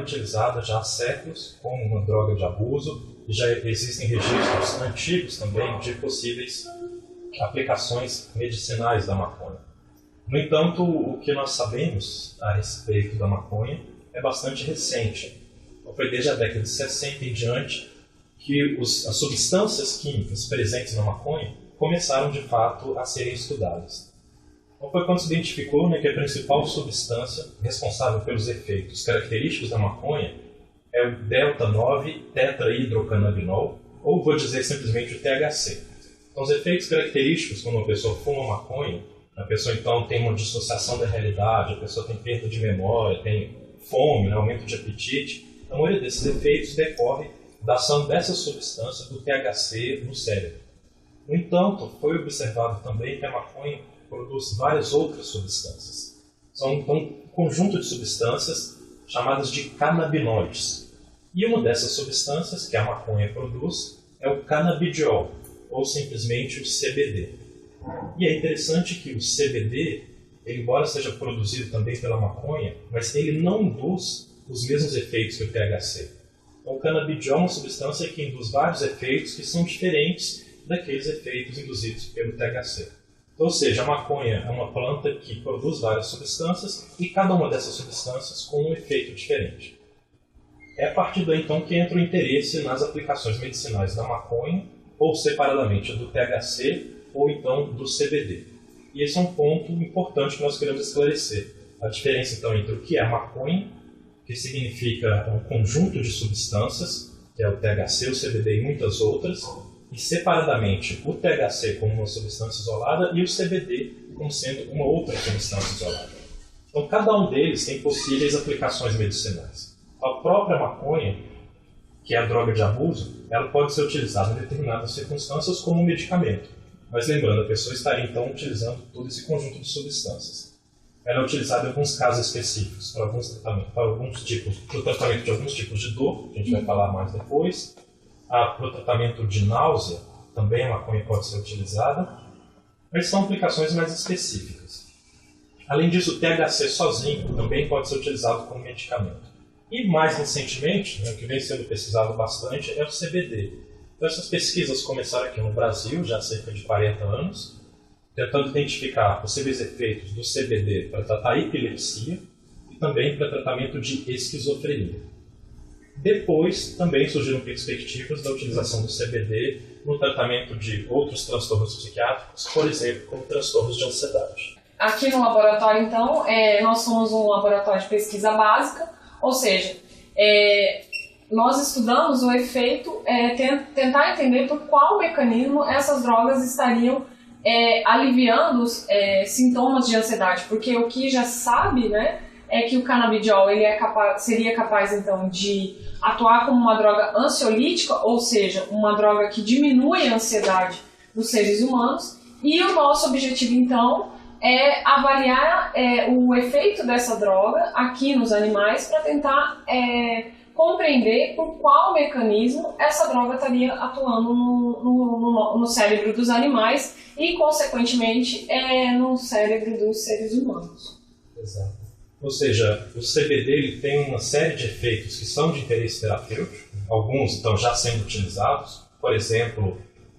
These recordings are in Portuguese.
utilizada já há séculos como uma droga de abuso e já existem registros antigos também de possíveis aplicações medicinais da maconha. No entanto, o que nós sabemos a respeito da maconha é bastante recente. Foi desde a década de 60 em diante que as substâncias químicas presentes na maconha começaram de fato a serem estudadas. Então foi quando se identificou que a principal substância responsável pelos efeitos característicos da maconha é o delta-9-tetrahidrocannabinol, ou vou dizer simplesmente o THC. Então, os efeitos característicos quando uma pessoa fuma maconha, a pessoa então tem uma dissociação da realidade, a pessoa tem perda de memória, tem fome, aumento de apetite. A maioria desses efeitos decorre da ação dessa substância do THC no cérebro. No entanto, foi observado também que a maconha produz várias outras substâncias. São então um conjunto de substâncias chamadas de canabinoides. E uma dessas substâncias que a maconha produz é o canabidiol, ou simplesmente o CBD. E é interessante que o CBD, embora seja produzido também pela maconha, mas ele não induz os mesmos efeitos que o THC. Então, o canabidiol é uma substância que induz vários efeitos que são diferentes daqueles efeitos induzidos pelo THC. Ou seja, a maconha é uma planta que produz várias substâncias e cada uma dessas substâncias com um efeito diferente. É a partir daí então que entra o interesse nas aplicações medicinais da maconha, ou separadamente do THC ou então do CBD. E esse é um ponto importante que nós queremos esclarecer. A diferença então entre o que é a maconha, que significa um conjunto de substâncias, que é o THC, o CBD e muitas outras, e separadamente o THC como uma substância isolada e o CBD como sendo uma outra substância isolada. Então, cada um deles tem possíveis aplicações medicinais. A própria maconha, que é a droga de abuso, ela pode ser utilizada em determinadas circunstâncias como um medicamento. Mas lembrando, a pessoa estaria então utilizando todo esse conjunto de substâncias. Ela é utilizada em alguns casos específicos, para o tratamento de alguns tipos de dor, que a gente vai falar mais depois. Para o tratamento de náusea, também a maconha pode ser utilizada, mas são aplicações mais específicas. Além disso, o THC sozinho também pode ser utilizado como medicamento. E mais recentemente, o que vem sendo pesquisado bastante é o CBD. Então, essas pesquisas começaram aqui no Brasil já há cerca de 40 anos, tentando identificar possíveis efeitos do CBD para tratar epilepsia e também para tratamento de esquizofrenia. Depois, também surgiram perspectivas da utilização do CBD no tratamento de outros transtornos psiquiátricos, por exemplo, como transtornos de ansiedade. Aqui no laboratório, então, nós somos um laboratório de pesquisa básica, ou seja, nós estudamos o efeito, tentar entender por qual mecanismo essas drogas estariam aliviando sintomas de ansiedade, porque o que já se sabe, né, é que o canabidiol ele seria capaz então de atuar como uma droga ansiolítica, ou seja, uma droga que diminui a ansiedade dos seres humanos, e o nosso objetivo então é avaliar o efeito dessa droga aqui nos animais para tentar compreender por qual mecanismo essa droga estaria atuando no cérebro dos animais e, consequentemente, no cérebro dos seres humanos. Exato. Ou seja, o CBD ele tem uma série de efeitos que são de interesse terapêutico, alguns estão já sendo utilizados, por exemplo,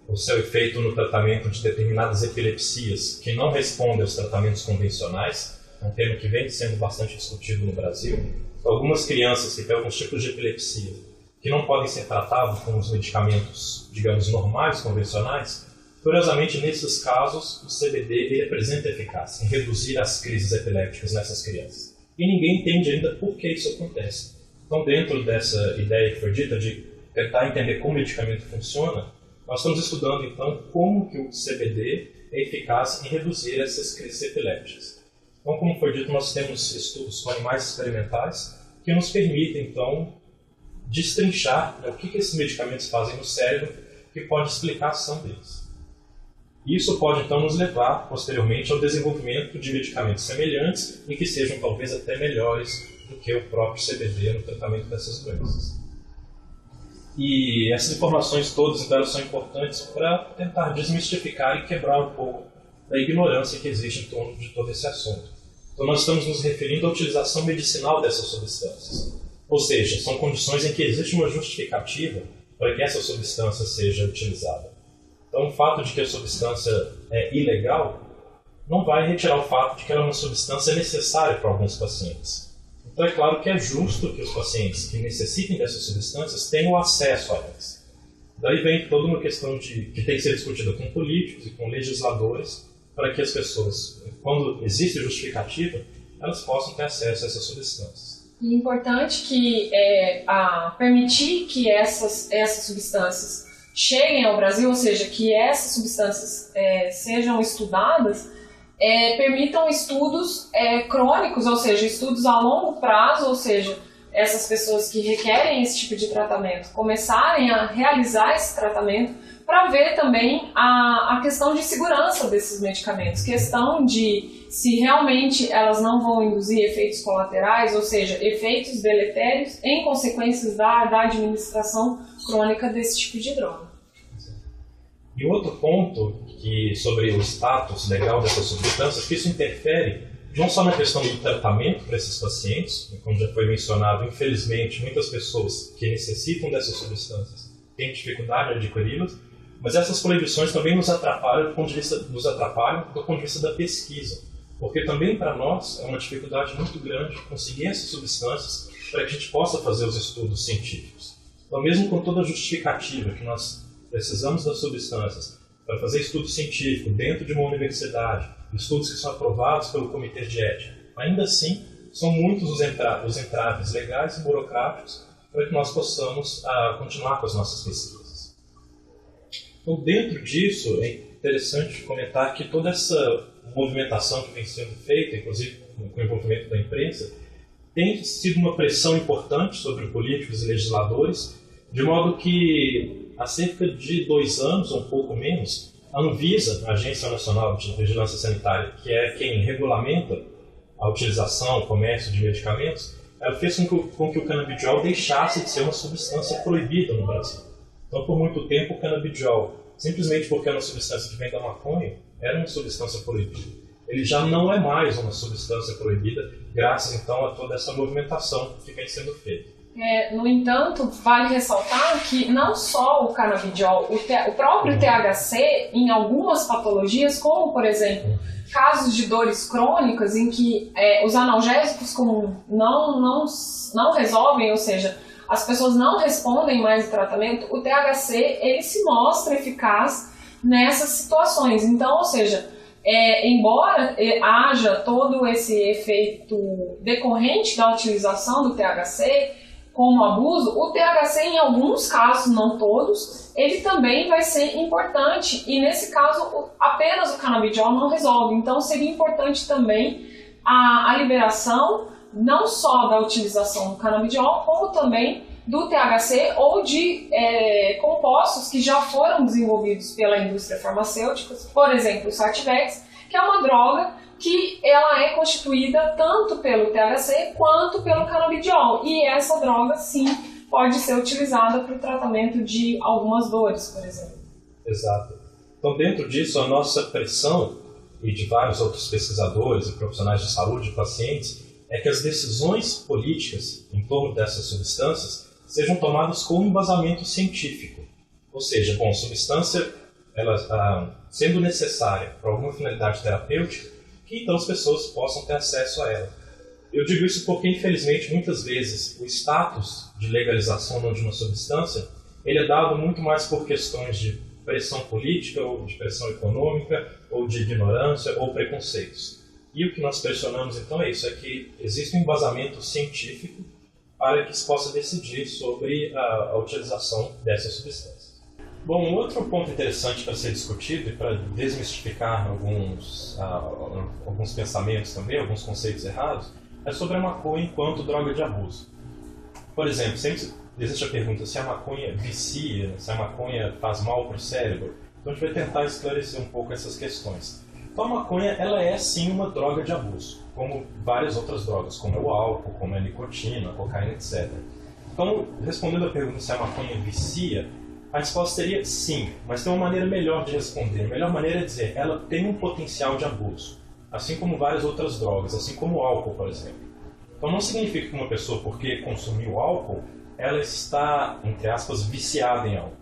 o seu efeito no tratamento de determinadas epilepsias que não respondem aos tratamentos convencionais, é um tema que vem sendo bastante discutido no Brasil. Algumas crianças que têm alguns tipos de epilepsia que não podem ser tratados com os medicamentos, digamos, normais, convencionais, curiosamente, nesses casos, o CBD ele apresenta eficácia em reduzir as crises epilépticas nessas crianças. E ninguém entende ainda por que isso acontece. Então, dentro dessa ideia que foi dita de tentar entender como o medicamento funciona, nós estamos estudando, então, como que o CBD é eficaz em reduzir essas crises epilépticas. Então, como foi dito, nós temos estudos com animais experimentais que nos permitem, então, destrinchar o que esses medicamentos fazem no cérebro, que pode explicar a ação deles. Isso pode, então, nos levar, posteriormente, ao desenvolvimento de medicamentos semelhantes e que sejam, talvez, até melhores do que o próprio CBD no tratamento dessas doenças. E essas informações todas, então, elas são importantes para tentar desmistificar e quebrar um pouco da ignorância que existe em torno de todo esse assunto. Então, nós estamos nos referindo à utilização medicinal dessas substâncias. Ou seja, são condições em que existe uma justificativa para que essa substância seja utilizada. Então, o fato de que a substância é ilegal não vai retirar o fato de que ela é uma substância necessária para alguns pacientes. Então, é claro que é justo que os pacientes que necessitem dessas substâncias tenham acesso a elas. Daí vem toda uma questão que tem que ser discutida com políticos e com legisladores para que as pessoas, quando existe justificativa, elas possam ter acesso a essas substâncias. E é importante que permitir que essas substâncias cheguem ao Brasil, ou seja, que essas substâncias sejam estudadas, permitam estudos crônicos, ou seja, estudos a longo prazo, ou seja, essas pessoas que requerem esse tipo de tratamento começarem a realizar esse tratamento para ver também a questão de segurança desses medicamentos, questão de se realmente elas não vão induzir efeitos colaterais, ou seja, efeitos deletérios em consequências da administração crônica desse tipo de droga. E outro ponto sobre o status legal dessas substâncias, que isso interfere não só na questão do tratamento para esses pacientes, como já foi mencionado, infelizmente, muitas pessoas que necessitam dessas substâncias têm dificuldade em adquiri-las, mas essas proibições também nos atrapalham do ponto de vista da pesquisa, porque também para nós é uma dificuldade muito grande conseguir essas substâncias para que a gente possa fazer os estudos científicos. Então, mesmo com toda a justificativa que nós precisamos das substâncias para fazer estudo científico dentro de uma universidade, estudos que são aprovados pelo Comitê de Ética, ainda assim são muitos os entraves legais e burocráticos para que nós possamos continuar com as nossas pesquisas. Então, dentro disso, é interessante comentar que toda essa movimentação que vem sendo feita, inclusive com o envolvimento da imprensa, tem sido uma pressão importante sobre políticos e legisladores, de modo que há cerca de 2 anos, ou um pouco menos, a Anvisa, a Agência Nacional de Vigilância Sanitária, que é quem regulamenta a utilização, o comércio de medicamentos, ela fez com que o canabidiol deixasse de ser uma substância proibida no Brasil. Então, por muito tempo, o canabidiol, simplesmente porque era uma substância que vem da maconha, era uma substância proibida. Ele já não é mais uma substância proibida, graças, então, a toda essa movimentação que vem sendo feita. No entanto, vale ressaltar que não só o canabidiol, o próprio THC, em algumas patologias, como, por exemplo, casos de dores crônicas em que os analgésicos não resolvem, ou seja, as pessoas não respondem mais ao tratamento, o THC ele se mostra eficaz nessas situações. Então, ou seja, embora haja todo esse efeito decorrente da utilização do THC, como abuso, o THC, em alguns casos, não todos, ele também vai ser importante e, nesse caso, apenas o canabidiol não resolve. Então, seria importante também a liberação não só da utilização do canabidiol, como também do THC ou de compostos que já foram desenvolvidos pela indústria farmacêutica, por exemplo, o Sativex, que é uma droga que ela é constituída tanto pelo THC quanto pelo canabidiol. E essa droga, sim, pode ser utilizada para o tratamento de algumas dores, por exemplo. Exato. Então, dentro disso, a nossa pressão, e de vários outros pesquisadores e profissionais de saúde e pacientes, é que as decisões políticas em torno dessas substâncias sejam tomadas com embasamento científico. Ou seja, substância ela, sendo necessária para alguma finalidade terapêutica, que então as pessoas possam ter acesso a ela. Eu digo isso porque, infelizmente, muitas vezes o status de legalização de uma substância ele é dado muito mais por questões de pressão política, ou de pressão econômica, ou de ignorância, ou preconceitos. E o que nós pressionamos, então, é isso, é que existe um embasamento científico para que se possa decidir sobre a utilização dessas substâncias. Bom, um outro ponto interessante para ser discutido e para desmistificar alguns pensamentos também, alguns conceitos errados, é sobre a maconha enquanto droga de abuso. Por exemplo, sempre existe a pergunta se a maconha vicia, se a maconha faz mal para o cérebro. Então a gente vai tentar esclarecer um pouco essas questões. Então a maconha ela é sim uma droga de abuso, como várias outras drogas, como o álcool, como a nicotina, a cocaína, etc. Então, respondendo a pergunta se a maconha vicia, a resposta seria sim, mas tem uma maneira melhor de responder. A melhor maneira é dizer, ela tem um potencial de abuso, assim como várias outras drogas, assim como o álcool, por exemplo. Então, Então não significa que uma pessoa, porque consumiu álcool, ela está, entre aspas, viciada em álcool.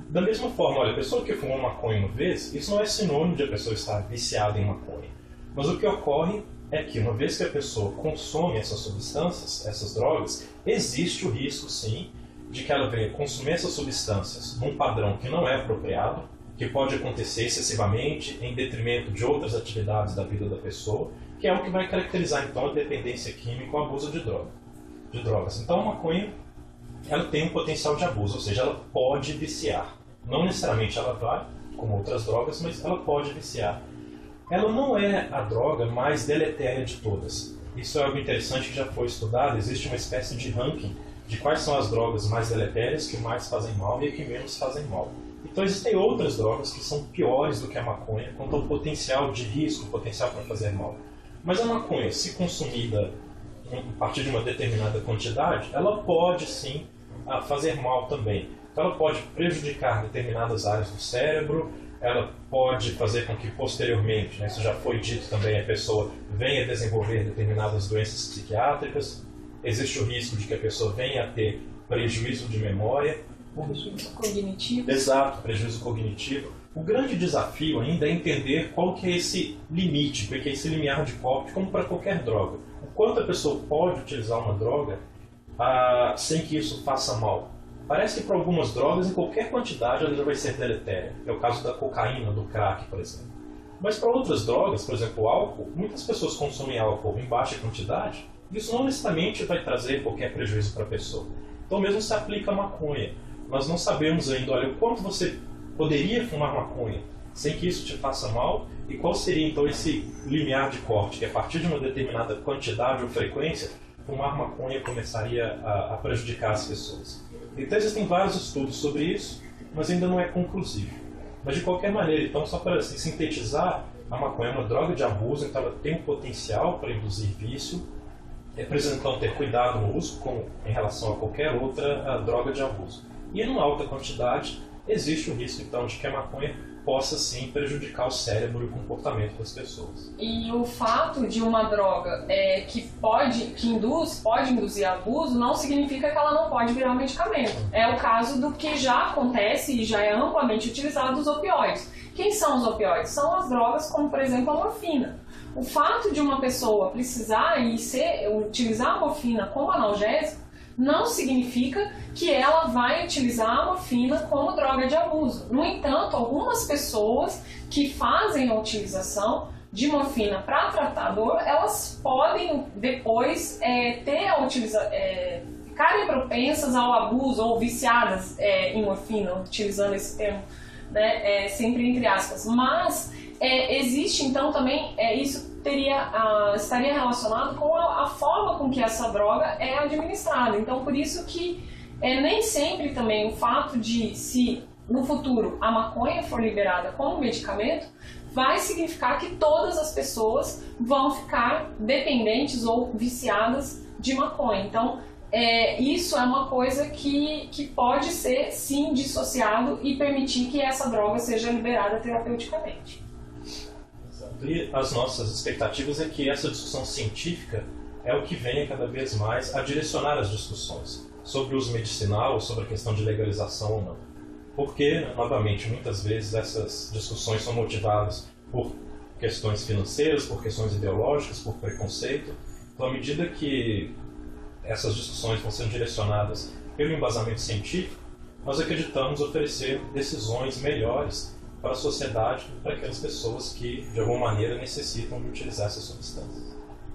Da mesma forma, olha, a pessoa que fumou maconha uma vez, isso não é sinônimo de a pessoa estar viciada em maconha. Mas o que ocorre é que uma vez que a pessoa consome essas substâncias, essas drogas, existe o risco, sim, de que ela venha consumir essas substâncias num padrão que não é apropriado, que pode acontecer excessivamente em detrimento de outras atividades da vida da pessoa, que é o que vai caracterizar então a dependência química ou abuso de drogas. Então a maconha, ela tem um potencial de abuso, ou seja, ela pode viciar. Não necessariamente ela vai, como outras drogas, mas ela pode viciar. Ela não é a droga mais deletéria de todas. Isso é algo interessante que já foi estudado. Existe uma espécie de ranking de quais são as drogas mais deletérias, que mais fazem mal e que menos fazem mal. Então existem outras drogas que são piores do que a maconha, quanto ao potencial de risco, potencial para fazer mal. Mas a maconha, se consumida a partir de uma determinada quantidade, ela pode sim fazer mal também. Então ela pode prejudicar determinadas áreas do cérebro, ela pode fazer com que posteriormente, isso já foi dito também, a pessoa venha a desenvolver determinadas doenças psiquiátricas, existe o risco de que a pessoa venha a ter prejuízo de memória. Prejuízo cognitivo. Exato, prejuízo cognitivo. O grande desafio ainda é entender qual que é esse limite, porque é esse limiar de corte, como para qualquer droga. O quanto a pessoa pode utilizar uma droga sem que isso faça mal. Parece que para algumas drogas, em qualquer quantidade, ela já vai ser deletéria. É o caso da cocaína, do crack, por exemplo. Mas para outras drogas, por exemplo, o álcool, muitas pessoas consomem álcool em baixa quantidade, e isso não necessariamente vai trazer qualquer prejuízo para a pessoa. Então mesmo se aplica a maconha. Nós não sabemos ainda, olha, o quanto você poderia fumar maconha sem que isso te faça mal, e qual seria então esse limiar de corte, que a partir de uma determinada quantidade ou frequência, fumar maconha começaria a prejudicar as pessoas. Então existem vários estudos sobre isso, mas ainda não é conclusivo. Mas de qualquer maneira, então, só para sintetizar, a maconha é uma droga de abuso, então ela tem um potencial para induzir vício. É preciso então ter cuidado no uso em relação a qualquer outra droga de abuso. E em alta quantidade, existe o risco então de que a maconha possa sim prejudicar o cérebro e o comportamento das pessoas. E o fato de uma droga que pode induzir abuso não significa que ela não pode virar um medicamento. É o caso do que já acontece e já é amplamente utilizado os opioides. Quem são os opioides? São as drogas como, por exemplo, a morfina. O fato de uma pessoa precisar utilizar a morfina como analgésico não significa que ela vai utilizar a morfina como droga de abuso. No entanto, algumas pessoas que fazem a utilização de morfina para tratar dor, elas podem depois ficarem propensas ao abuso ou viciadas em morfina, utilizando esse termo, né, sempre entre aspas. Mas existe então também, isso estaria relacionado com a forma com que essa droga é administrada. Então, por isso que nem sempre também o fato de, se no futuro a maconha for liberada como medicamento, vai significar que todas as pessoas vão ficar dependentes ou viciadas de maconha. Então, isso é uma coisa que pode ser, sim, dissociado e permitir que essa droga seja liberada terapeuticamente. E as nossas expectativas é que essa discussão científica é o que venha cada vez mais a direcionar as discussões sobre o uso medicinal, sobre a questão de legalização ou não. Porque, novamente, muitas vezes essas discussões são motivadas por questões financeiras, por questões ideológicas, por preconceito. Então, à medida que essas discussões vão sendo direcionadas pelo embasamento científico, nós acreditamos oferecer decisões melhores para a sociedade e para aquelas pessoas que, de alguma maneira, necessitam de utilizar essas substâncias.